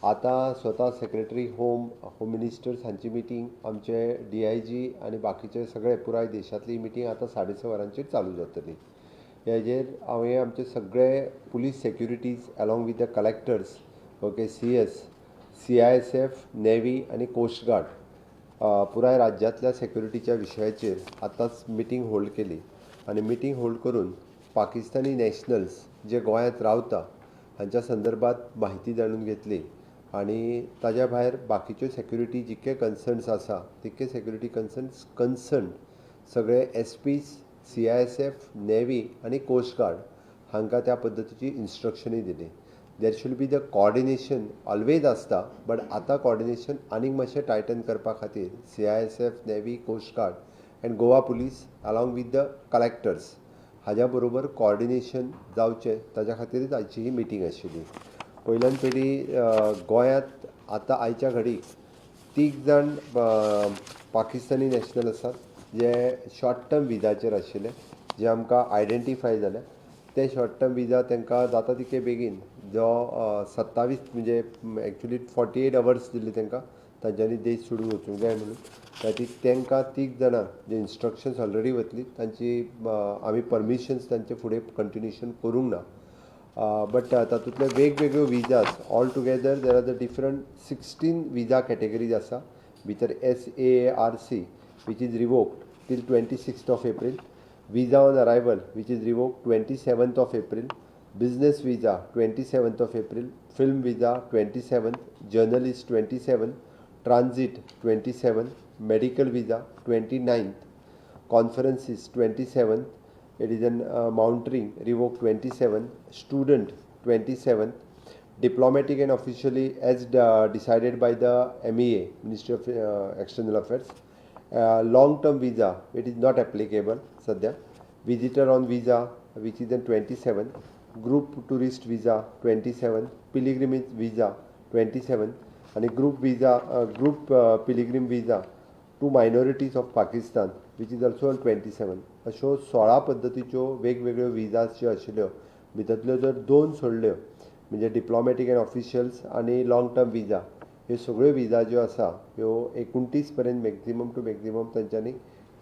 आता स्वतः secretary home ministers हांची मिटींग, आमचे DIG आनी बाकीचे सगळे पुराय देशांतली मिटींग आता 6:30 वरांचेर चालू जातली. हेजेर हांवें आमचे सगळे police securities along with the collectors, okay, CS, CISF, navy आनी कोस्ट गार्ड पुराय राज्यांतल्या सेक्युरिटीच्या विशयाचेर आतांच मिटींग होल्ड केली. आनी मिटींग होल्ड करून पाकिस्तानी नॅशनल्स जे गोंयांत रावता हांच्या संदर्भात म्हायती जाणून घेतली. आनी ताज्या भायर बाकीच्यो सेक्युरिटी जितके कन्सर्न्स आसा तितके सेक्युरिटी कन्सर्न सगळे SPs, CISF, नेव्ही आनी कोस्ट गार्ड हांकां त्या पद्दतीची इन्स्ट्रक्शनी दिली. There should be the coordination always आसता, बट आतां कॉर्डिनेशन आनीक मातशें टायटन करपा खातीर CISF, navy, coast guard and Goa police along with the collectors हाज्या बरोबर कॉर्डिनेशन जावचें ताज्या खातीरच आयची ही मिटींग आशिल्ली. पयल्यान पयली गोंयांत आतां आयच्या घडीक 3 जाण पाकिस्तानी नॅशनल आसात जे शॉर्ट टर्म विजाचेर आशिल्ले, जे आमकां आयडेंटिफाय जाले. ते शॉर्ट टर्म विजा तांकां जाता तितके बेगीन जो 27 म्हणजे एक्चुली 48 अवर्स दिल्ली तांकां तांच्यांनी देश सोडून वचूंक जाय म्हणून. खातीर तांकां 3 जाणां जे इन्स्ट्रक्शन्स ऑलरेडी वतली तांची आमी परमिशन्स तांचे फुडें कंटिन्युएशन करूंक ना. बट तातूंतले वेगवेगळ्यो विजाज all together there are the different 16 visa categories आसा. भितर SAARC which is revoked till 26th of April, visa on arrival which is revoked 27th of April, business visa 27th of April, film visa 27th, journalist 27th, transit 27th, medical visa 29th, conferences 27th, it is an mountering revoked 27th, student 27th, diplomatic and officially as decided by the MEA, Ministry of External Affairs. Long term visa it is not applicable sadhya. Visitor on visa which is in 27th, group tourist visa 27th, pilgrimage visa 27th and group visa pilgrim visa to minorities of Pakistan which is also on 27th. अशो 16 पद्दतीच्यो वेगवेगळ्यो विजाज ज्यो आशिल्ल्यो भितरल्यो जर 2 सोडल्यो म्हणजे diplomatic and officials आनी long term visa ह्यो सगळ्यो विजा ज्यो आसा ह्यो 29 पर्यंत मॅक्झिमम टू मॅक्झिमम तांच्यांनी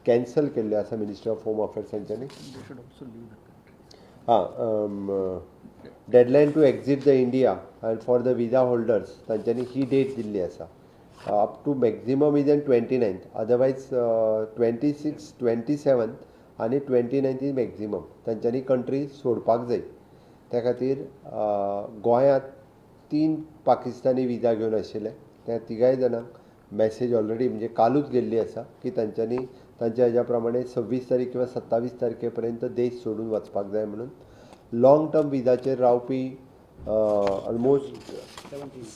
कॅन्सल केल्ल्यो आसा. मिनिस्ट्री ऑफ होम अफेर्स तांच्यांनी deadline to exit the India and for the visa holders तांच्यांनी ही डेट दिल्ली आसा. Up to maximum is on 29th, otherwise 26, 27 आनी 29th इज मॅक्झिमम तांच्यांनी कंट्री सोडपाक जाय. त्या खातीर गोंयांत 3 पाकिस्तानी विजा घेवन आशिल्ले त्या 3 जाणांक मॅसेज ऑलरेडी म्हणजे कालूच गेल्ली आसा की तांच्यांनी तांच्या हेज्या प्रमाणे 26 तारीख किंवा 27 तारखे पर्यंत देश सोडून वचपाक जाय म्हणून. लाँग टर्म विजाचेर रावपी ऑलमोस्ट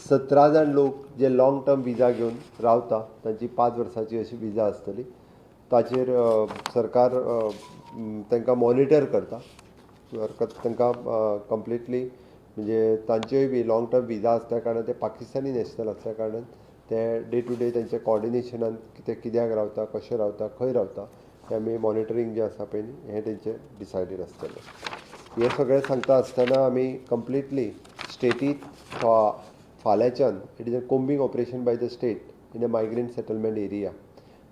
17 जाण लोक जे लाँग टर्म विजा घेवन रावता तांची 5 वर्सांची अशी विजा आसतली. ताचेर सरकार तांकां मॉनिटर करता. तांकां कंप्लिटली म्हणजे तांच्योय बी लाँग टर्म विजा आसल्या कारणान ते पाकिस्तानी नॅशनल आसल्या कारणान ते डे टू डे तांचे कॉर्डिनेशनान ते कित्याक रावता, कशें रावता, खंय रावता हें आमी मॉनिटरींग जें आसा पळय न्ही हें तेंचें डिसायडेड आसतलें. हें सगळें सांगता आसतना आमी कंप्लिटली स्टेटींत फाल्यांच्यान it is a combing operation by the state in a migrant settlement area.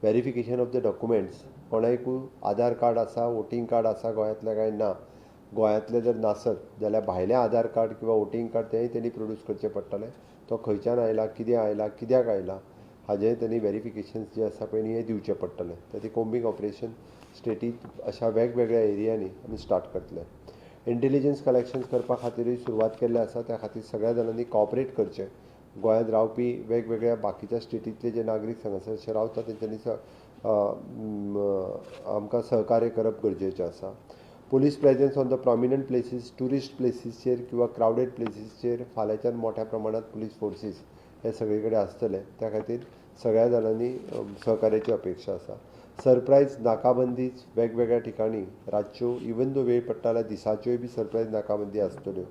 Verification of the documents, कोणाकूय आधार कार्ड आसा, वोटींग कार्ड आसा गोंयांतले काय ना, गोंयांतले जर नासत जाल्यार भायलें आधार कार्ड किंवा वोटींग कार्ड तेंय तेणी प्रोड्यूस करचें पडटलें. तो खंयच्यान आयला, कित्याक आयला हाजें तेणी व्हेरिफिकेशन्स जे आसा पळय न्ही हें दिवचें पडटलें. तर ती कोम्बिंग ऑपरेशन स्टेटींत अशा वेगवेगळ्या एरियांनी आमी स्टार्ट करतले. इंटेलिजन्स कलेक्शन्स करपा खातीरूय सुरवात केल्ले आसा. त्या खातीर सगळ्या जाणांनी कॉपरेट करचें. गोंयांत रावपी वेगवेगळ्या बाकीच्या स्टेटींतले जे नागरीक हांगासर रावता तेंच्यांनी आमकां सहकार्य करप गरजेचें आसा. Police presence on the prominent places, tourist प्लेसीसचेर किंवा क्रावडेड प्लेसीसचेर फाल्यांच्यान मोठ्या प्रमाणांत पुलीस फोर्सीस हे सगळे कडेन आसतले. त्या खातीर सगळ्या जाणांनी सहकार्याची अपेक्षा आसा. सरप्रायज नाकाबंदीच वेगवेगळ्या ठिकाणी रातच्यो इवन दो वेळ पडटा जाल्यार दिसाच्योय बी सरप्रायज नाकाबंदी आसतल्यो.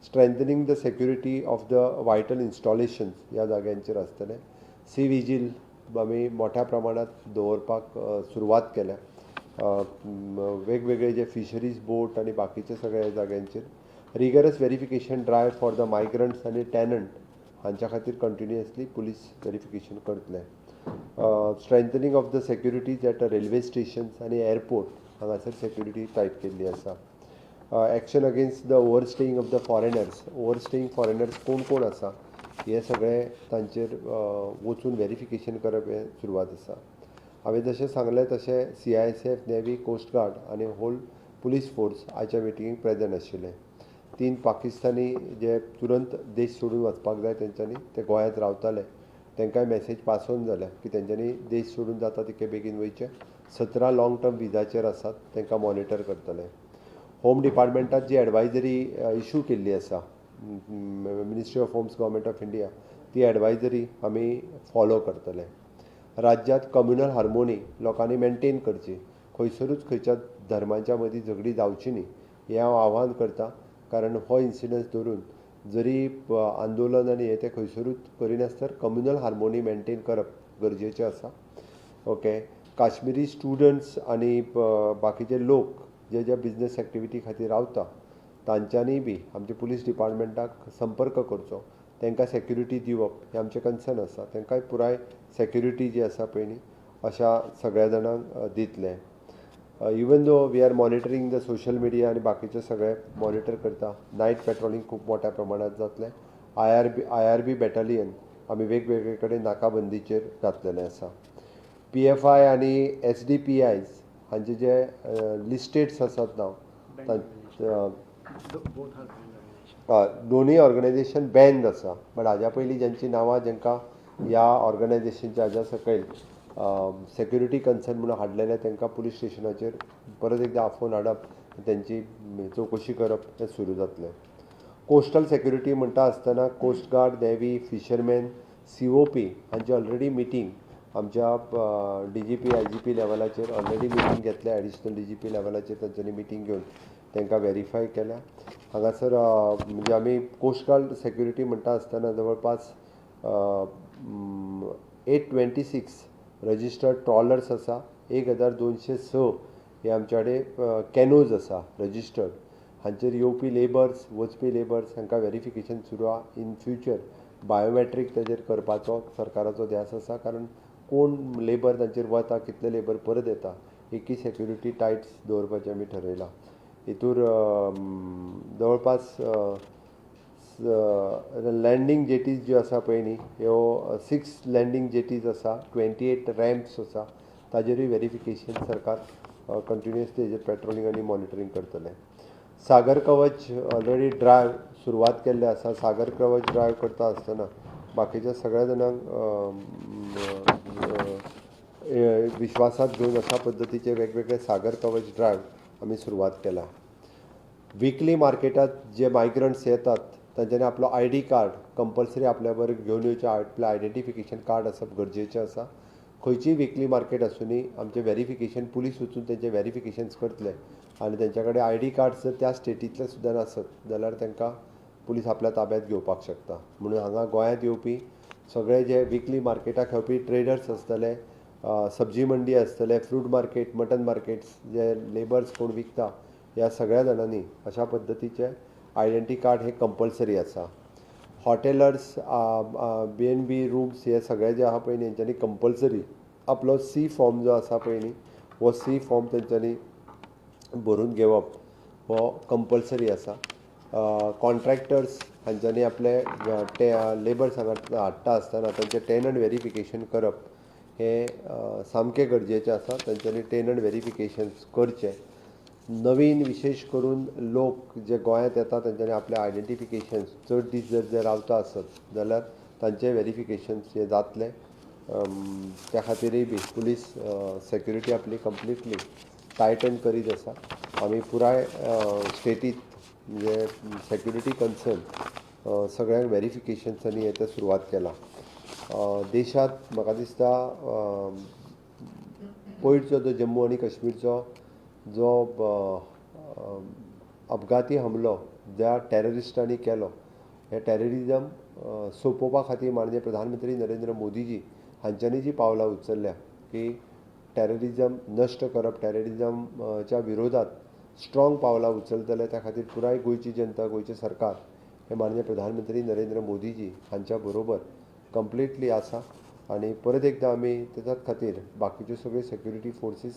Strengthening the security of the vital installations ह्या जाग्यांचेर आसतले. सी विजील आमी मोठ्या प्रमाणांत दवरपाक सुरवात केल्या. वेगवेगळे जे फिशरीज बोट आनी बाकीचे सगळ्या जाग्यांचेर rigorous verification drive for the migrants आनी टॅनंट हांच्या खातीर कंटिन्युअसली पुलीस व्हेरिफिकेशन करतले. Strengthening of the securities at railway stations आनी एअरपोर्ट हांगासर सेक्युरिटी टायट केल्ली आसा. Action against the overstaying of the foreigners. Overstaying foreigners कोण आसा हे सगळे तांचेर वचून व्हेरिफिकेशन करप हे सुरवात आसा. हांवें जशें सांगलें तशें CISF, नेव्ही, कोस्ट गार्ड आनी होल पुलीस फोर्स आयच्या मिटिंगेक प्रेजंट आशिल्ले. 3 पाकिस्तानी जे तुरंत देश सोडून वचपाक जाय तेंच्यांनी ते गोंयांत रावताले तांकांय मॅसेज पास ऑन जाल्या की तेंच्यांनी देश सोडून जाता तितके बेगीन वयचे. 17 लाँग टर्म विजाचेर आसात तांकां मॉनिटर करतले. होम डिपार्टमेंटात जी एडवायजरी इशू केल्ली आसा ministry of homes government of India ती एडवायजरी आमी फॉलो करतले. राज्यांत कम्युनल हार्मोनी लोकांनी मेंटेन करची. खंयसरूच खंयच्या धर्मांच्या मदीं झगडी जावची न्ही हें हांव आव्हान करतां. कारण हो इन्सिडन्स धरून जरी आंदोलन आनी हें तें खंयसरूच करिनासतना कम्युनल हार्मोनी मेंटेन करप गरजेचें आसा. ओके. काश्मीरी स्टुडंट्स आनी बाकीचे लोक जे बिझनस एक्टिविटी खातीर रावता तांच्यांनी बी आमच्या पुलीस डिपार्टमेंटाक संपर्क करचो. तांकां सेक्युरिटी दिवप हें आमचें कन्सर्न आसा. तांकांय पुराय सेक्युरिटी जी आसा पळय न्ही अशा सगळ्या जाणांक दितले. Even though we are monitoring the social media आनी बाकीचे सगळे मॉनिटर करता. नायट पेट्रोलिंग खूब मोठ्या प्रमाणांत जातलें. IRB बॅटालियन आमी वेगवेगळे कडेन नाकाबंदीचेर घातलेलें आसा. PFI आनी SDPIs हांचे जे लिस्टेड्स आसात नांव दोनूय ऑर्गनायझेशन बॅन्ड आसा. बट हाज्या पयलीं जेंची नांवां जेंकां ह्या ऑर्गनायझेशनच्या हाज्या सकयल सेक्युरिटी कन्सर्न म्हणून हाडलेले तांकां पुलीस स्टेशनाचेर परत एकदां आफोवन हाडप तेंची चवकशी करप हें सुरू जातलें. कोस्टल सेक्युरिटी म्हणटा आसतना coast guard, navy, fisherman, COP हांची ऑलरेडी मिटींग आमच्या DGP IGP लेवलाचेर ऑलरेडी मिटींग घेतल्या. एडिशनल DGP लेवलाचेर तांच्यांनी मिटींग घेवन तांकां व्हेरीफाय केल्या. हांगासर म्हणजे आमी कोस्ट गार्ड सेक्युरिटी म्हणटा आसतना जवळपास 826 रजिस्टर्ड ट्रॉलर्स आसा. 1206 हे आमचे कडेन कॅनोज आसा रजिस्टर्ड. हांचेर येवपी लेबर्स वचपी लेबर्स हांकां व्हेरिफिकेशन सुरू आहा. इन फ्युचर बायोमॅट्रीक ताचेर करपाचो सरकाराचो ध्यास आसा. कारण कोण लेबर तांचेर वता कितले लेबर परत येता हेकी सेक्युरिटी टायट दवरपाचें आमी ठरयलां. हितूर जवळपास लँडींग जेटीज ज्यो आसा पळय न्ही ह्यो 6 लँडींग जेटीज आसा. 28 रॅम्प्स आसा. ताजेरूय व्हेरिफिकेशन सरकार कंटिन्युअसली हेजेर पेट्रोलिंग आनी मॉनिटरींग करतले. सागर कवच ऑलरेडी ड्रायव्ह सुरवात केल्ले आसा. सागर कवच ड्रायव्ह करता आसतना बाकीच्या सगळ्या जाणांक विश्वासात घेवन अशा पद्दतीचे वेगवेगळे सागर कवच ड्रायव्ह आमी सुरवात केला. विकली मार्केटात जे मायग्रंट्स येतात तांच्यांनी आपलो ID कार्ड कंपल्सरी आपल्या बरोबर घेवन येवचें. आपलें आयडेंटिफिकेशन कार्ड आसप गरजेचें आसा. खंयचीय विकली मार्केट आसूनी आमचें व्हेरिफिकेशन पुलीस वचून तेंचे व्हेरिफिकेशन्स करतले आनी तेंच्या कडेन ID कार्ड्स जर त्या स्टेटींतले सुद्दां आसत जाल्यार तांकां पुलीस आपल्या ताब्यांत घेवपाक शकता. म्हणून हांगा गोंयांत येवपी सगळे जे विकली मार्केटाक येवपी ट्रेडर्स आसतले, सब्जी मंडी आसतले, फ्रूट मार्केट, मटन मार्केट्स जे लेबर्स कोण विकता ह्या सगळ्या जाणांनी अशा पद्दतीचे आयडेंटी कार्ड हे कंपल्सरी आसा. हॉटेलर्स, B&B रूम्स हे सगळे जे आहा पळय न्ही हेंच्यांनी कंपल्सरी आपलो C फॉर्म जो आसा पळय न्ही हो C फॉर्म तेंच्यांनी भरून घेवप हो कंपल्सरी आसा. कॉन्ट्रॅक्टर्स हांच्यांनी आपले लेबर्स हांगा हाडटा आसतना तांचें टेनंट व्हेरिफिकेशन करप हें सामकें गरजेचें आसा. तांच्यांनी टेनंट व्हेरिफिकेशन्स करचें. नवीन विशेश करून लोक जे गोंयांत येता तांच्यांनी आपले आयडेंटिफिकेशन्स चड दीस जर जे रावता आसत जाल्यार तांचे व्हेरिफिकेशन्स हे जातले. त्या खातीरय बी पुलीस सेक्युरिटी आपली कंप्लिटली टायटन करीत आसा. आमी पुराय स्टेटींत म्हणजे सेक्युरिटी कन्सर्न सगळ्यांक व्हेरिफिकेशन्सांनी हें सुरवात केला. देशांत म्हाका दिसता पयरचो जो जम्मू आनी काश्मीरचो जो अपघाती हमलो ज्या टॅररिस्टांनी केलो हे टॅररिजम सोंपोवपा खातीर माननीय प्रधानमंत्री नरेंद्र मोदीजी हांच्यांनी जी पावलां उचल्ल्या की टॅररिजम नश्ट करप, टॅररिजमच्या विरोधात स्ट्रॉंग पावलां उचलतले त्या खातीर पुराय गोंयची जनता गोंयचें सरकार हे माननीय प्रधानमंत्री नरेंद्र मोदीजी हांच्या बरोबर कंप्लिटली आसा आनी परत एकदां आमी त्याच खातीर बाकीच्यो सगळ्यो सेक्युरिटी फोर्सीस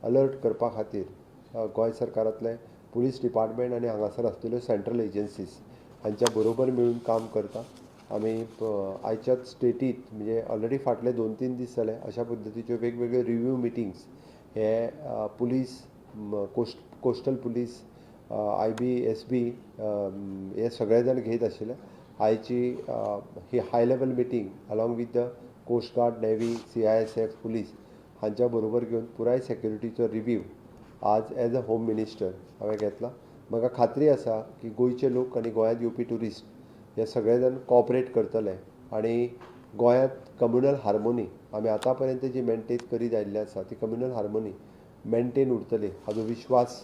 अलर्ट करपा खातीर गोंय सरकारांतले पुलीस डिपार्टमेंट आनी हांगासर आसलेल्यो सेंट्रल एजन्सीज हांच्या बरोबर मेळून काम करता। आमी आयच्याच स्टेटींत म्हणजे ऑलरेडी फाटले 2-3 दीस जाले अशा पद्दतीच्यो वेगवेगळ्यो रिव्यू मिटिंग्स हे police coastal police IB, SB हे सगळे जाण घेत आशिल्ले। आयची ही high level meeting along with the coast guard, navy, CISF police हांच्या बरोबर घेवन पुराय सेक्युरिटीचो रिव्यू आज एज अ होम मिनिस्टर हांवें घेतला। म्हाका खात्री आसा की गोंयचे लोक आनी गोंयांत येवपी ट्युरिस्ट हे सगळे जाण कॉपरेट करतले आनी गोंयांत कम्युनल हार्मोनी आमी आतां पर्यंत जी मेंटेन करीत आयिल्ली आसा ती कम्युनल हार्मोनी मेंटेन उरतली हाजो विश्वास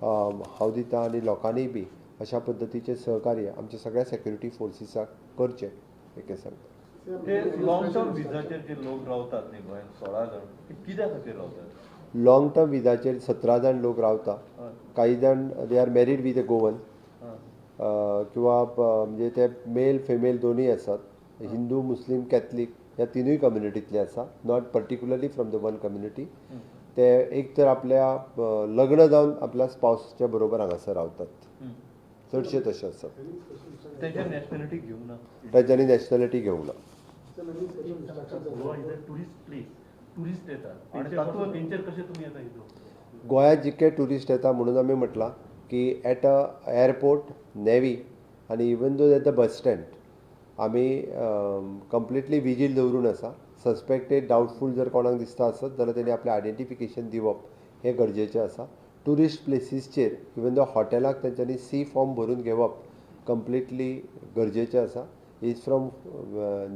हांव दिता आनी लोकांनीय बी अशा पद्दतीचें सहकार्य आमच्या सगळ्या सेक्युरिटी फोर्सीसाक करचें हें सांगता। लॉंग टर्म विजाचेर जे लोक रावतात न्ही गोंयांत 16 जाण कित्या खातीर रावतात? लॉंग टर्म विजाचेर 17 जाण लोक रावता। काही जाण they are married with a Goan किंवा म्हणजे ते मेल फिमेल दोनूय आसात, हिंदू मुस्लीम कॅथलीक ह्या तिनूय कम्युनिटींतले आसा, not particularly from the one community. ते एक तर आपल्या लग्न जावन आपल्या स्पाउसच्या बरोबर हांगासर रावतात, चडशे तशे आसात। तेंच्यानी नॅशनॅलिटी घेवंक ना? तांच्यांनी नॅशनॅलिटी घेवंक ना। टुरिस्ट येतात आणि तातूंत तेंचेर कशें तुमी येता हितून? गोंयांत जितके ट्युरिस्ट येता म्हणून आमी म्हटलां की एट अ एअरपोर्ट, नेव्ही आनी even though at the bus stand आमी कंप्लिटली विजील दवरून आसा। सस्पेक्टेड डावटफूल जर कोणाक दिसता आसत जाल्यार तेणी आपलें आयडेंटिफिकेशन दिवप हें गरजेचें आसा। टुरिस्ट प्लेसीसचेर इवन दो हॉटेलाक तेंच्यांनी C फॉर्म भरून घेवप कंप्लिटली गरजेचें आसा। इज फ्रॉम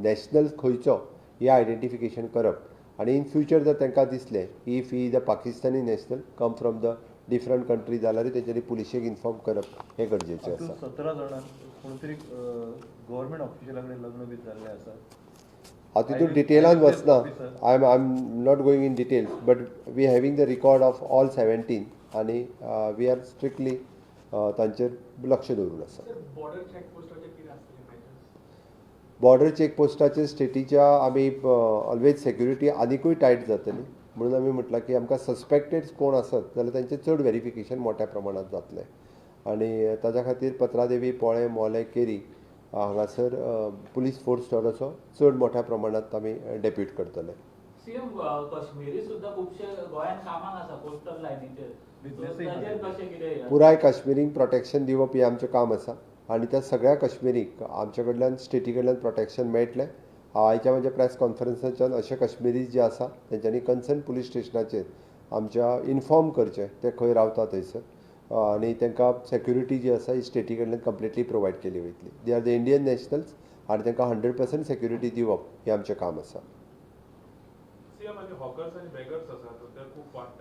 नॅशनल खंयचो हें आयडेंटिफिकेशन करप आनी इन फ्युचर जर तांकां दिसलें if he is a Pakistani national come from the different country जाल्यारूय तेंच्यांनी पुलिशेक इन्फॉर्म करप हें गरजेचें आसा। 17 जाणांक कोण तरी गव्हर्मेंट ऑफिशियला कडेन लग्न बी जाल्लें आसा? हांव तितून डिटेलान वचना, I am not going in details, but we having the record of all 17 आनी वी आर स्ट्रिक्टली तांचेर लक्ष दवरून आसा। बॉर्डर चेकपोस्टाचेर स्टेटीच्या आमी ऑलवेज सेक्युरिटी आनिकूय टायट जातली म्हणून आमी म्हटलां की आमकां सस्पेक्टेड कोण आसत जाल्यार तांचें चड व्हेरिफिकेशन मोठ्या प्रमाणांत जातलें आनी ताच्या खातीर पत्रादेवी, पोळे, मोले, केरी हांगासर पुलीस फोर्स थोडोसो चड मोठ्या प्रमाणांत आमी डेप्यूट करतले। सीएम काश्मीरी सुद्दां खुबशे गोंयांत कामाक आसा कोस्टल लायनीचेर, पुराय काश्मीरीक प्रोटेक्शन दिवप हें आमचें काम आसा आनी त्या सगळ्या काश्मीरीक आमचे कडल्यान स्टेटी कडल्यान प्रोटेक्शन मेळटलें। आयच्या म्हज्या प्रेस कॉन्फरन्साच्यान अशे काश्मीरीज जे आसा तेंच्यांनी कन्सर्न पुलीस स्टेशनाचेर आमच्या इन्फॉर्म करचें ते खंय रावता थंयसर आनी तांकां सेक्युरिटी जी आसा ही स्टेटी कडल्यान कंप्लिटली प्रोवायड केली वयतली। They are the Indian nationals आनी तांकां 100% सेक्युरिटी दिवप हें आमचें काम आसा।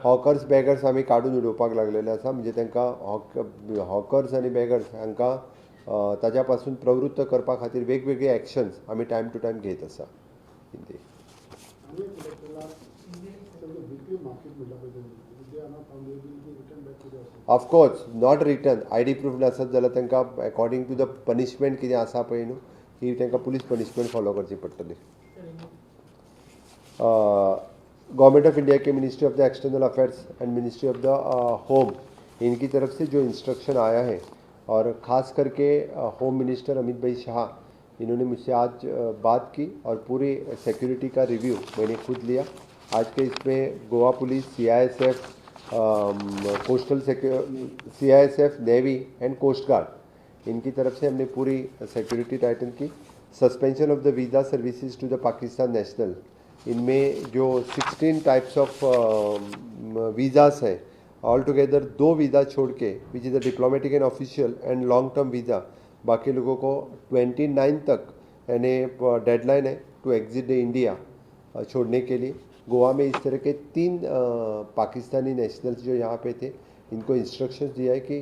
हॉकर्स बॅगर्स आमी काडून उडोवपाक लागलेले आसा, म्हणजे तांकां हॉकर्स आनी बॅगर्स हांकां ताच्या पासून प्रवृत्त करपा खातीर वेगवेगळे एक्शन्स आमी टायम टू टायम घेत आसा। Of course not return ID proof नासत जाल्यार तांकां अकॉर्डिंग टू द पनिशमेंट कितें आसा पळय न्हू ही तांकां पुलीस पनिशमेंट फॉलो करची पडटली। Government of India K ministry of the external affairs end ministry of the home इनकी तरफ से जो इंस्ट्रक्शन आया है और ख़ास करके होम मिनिस्टर अमित भाई शाह इन्होंने मुझसे आज बात की और पूरी सिक्योरिटी का रिव्यू मैंने खुद लिया। आज के इसमें Goa police, CISF, coastal CISF, navy and coast guard इनकी तरफ से हमने पूरी सिक्योरिटी टाइटन की। Suspension of the visa services to the Pakistan national, इनमें जो 16 टाइप्स ऑफ वीज़ास हैं ऑल टुगेदर 2 वीज़ा छोड़ के which is the diplomatic and official and long term visa, बाकी लोगों को 29 तक यानी डेडलाइन है टू एग्जिट द इंडिया छोड़ने के लिए। गोवा में इस तरह के 3 पाकिस्तानी नेशनल्स जो यहाँ पे थे इनको इंस्ट्रक्शंस दिया है कि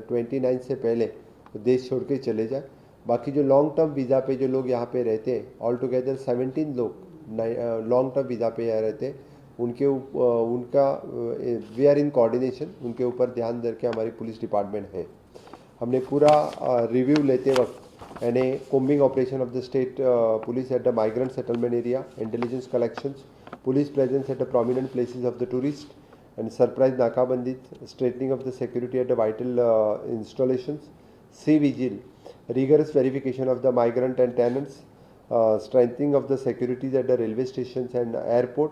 29 से पहले देश छोड़ के चले जाए। बाकी जो लॉन्ग टर्म वीज़ा पे जो लोग यहाँ पे रहते हैं ऑल टुगेदर 17 लोग लॉन्ग टर्म वीज़ा पे यहाँ रहते हैं, उनका वी आर इन कोऑर्डिनेशन, उनके ऊपर ध्यान दे के हमारी पुलिस डिपार्टमेंट है। हमने पूरा रिव्यू लेते वक्त and a combing operation of the state police at the migrant settlement area, intelligence collections, police presence at the prominent places of the tourist, and surprise nakabandis, straightening of the security at the vital installations, sea vigil, rigorous verification of the migrant and tenants, strengthening of the securities at the railway stations and airport,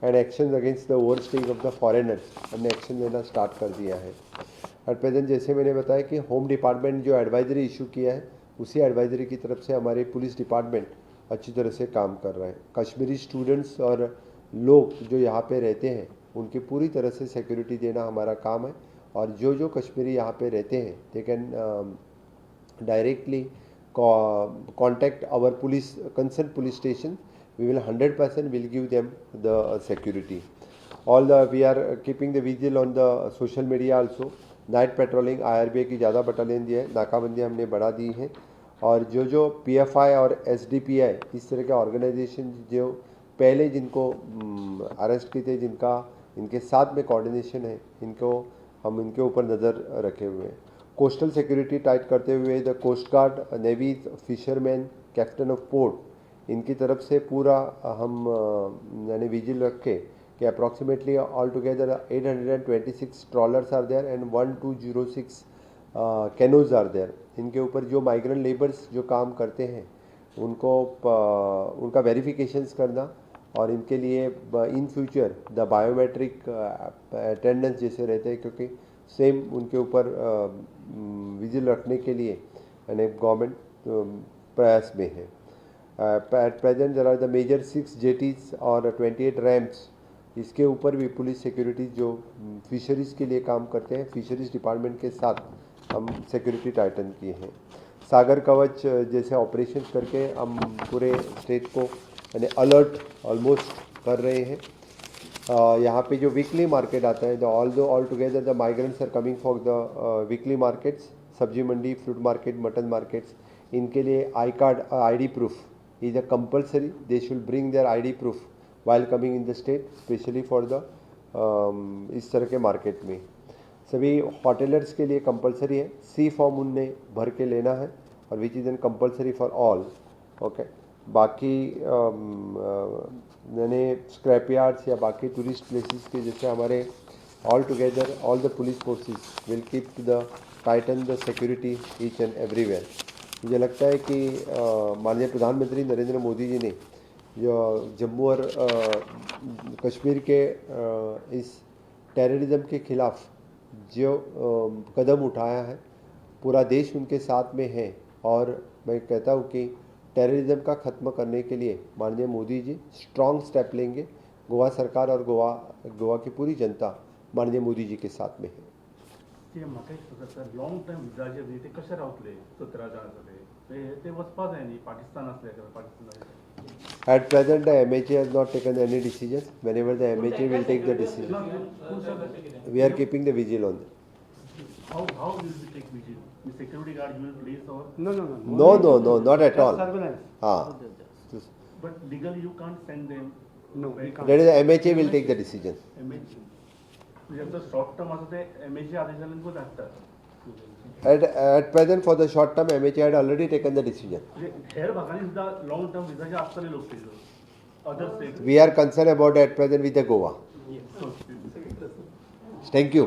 and actions against the overstaying of the foreigners. हमने action लेना start कर दिया है. At present जैसे मैंने बताया कि home department जो advisory issue KIA है, उसी एडवाइजरी की तरफ से हमारे पुलिस डिपार्टमेंट अच्छी तरह से काम कर रहे हैं. कश्मीरी स्टूडेंट्स और लोग जो यहाँ पे रहते हैं उनकी पूरी तरह से सिक्योरिटी देना हमारा काम है. और जो कश्मीरी यहाँ पे रहते हैं they can directly contact our police concerned police station. We will 100% will give them the security. We are keeping the vigil on the social media also. Knight patrolling IRBA की ज़्यादा बटालियन दी है, नाकाबंदी हमने बढ़ा दी है. और जो PFI और SDPI इस तरह के ऑर्गेनाइजेशन जो पहले जिनको अरेस्ट किए थे, जिनका इनके साथ में कोऑर्डिनेशन है, हम इनके ऊपर नज़र रखे हुए हैं. कोस्टल सिक्योरिटी टाइट करते हुए the coast guard, navy, fisherman, captain of port, इनकी तरफ से पूरा हम यानी विजिल रखे कि approximately all together 826 trawlers are there and 1206 canoes are there. इनके ऊपर जो माइग्रेंट लेबर्स जो काम करते हैं उनका वेरिफिकेशंस करना और इनके लिए in future the biometric attendance जैसे रहते हैं, क्योंकि सेम उनके ऊपर विजिल रखने के लिए यानी गवर्नमेंट प्रयास में है. At present there are the major 6 jetties और 28 रैम्प्स. इसके ऊपर भी पुलिस सिक्योरिटी जो फिशरीज़ के लिए काम करते हैं, फिशरीज़ डिपार्टमेंट के साथ हम सिक्योरिटी टाइटन किए हैं. सागर कवच जैसे ऑपरेशन करके हम पूरे स्टेट को यानी अलर्ट ऑलमोस्ट कर रहे हैं. यहाँ पे जो वीकली मार्केट आता है, all together the migrants are coming for the weekly markets, सब्जी मंडी, फ्रूट मार्केट, मटन मार्केट्स. इनके लिए ID proof is a compulsory. They should bring their ID proof while coming in the state, specially for the इस तरह के market में. सभी होटलर्स के लिए कंपलसरी है, सी फॉर्म उनने भर के लेना है और which is an compulsory for all. Okay. बाकी यानी स्क्रैप यार्ड्स या बाकी टूरिस्ट प्लेसेस के जैसे हमारे all together all the police forces will keep the Titan the security each end everywhere. मुझे लगता है कि माननीय प्रधानमंत्री नरेंद्र मोदी जी ने जो जम्मू और कश्मीर के इस टेररिज्म के खिलाफ जो कदम उठाया है, पूरा देश उनके साथ में है. और मैं कहता हूँ कि टेररिज्म का ख़त्म करने के लिए माननीय मोदी जी स्ट्रॉन्ग स्टेप लेंगे. गोवा सरकार और गोवा की पूरी जनता माननीय मोदी जी के साथ में है. लॉंग टर्म विजा जे ते कशे रावतले 17 जाणांचे ते वचपा जाय न्ही पाकिस्तान असले Pakistan. At present, the MHA has not taken any decisions. Whenever the MHA will take the decision, we are keeping the vigil on them. How will we take vigil? The security guard you will place or No, not at all. Surveillance. but legally you can't send them. No, we can't. That is the MHA will take the decision. MHA. म्हणजे short term असं ते MHA आदेशाने पण असतात. At present, for the short term, MHA had already taken the decision. हेर भागांनी सुद्धा long term विजा जे असतले लोक ते other state. We are concerned about at present with the Goa. Thank you.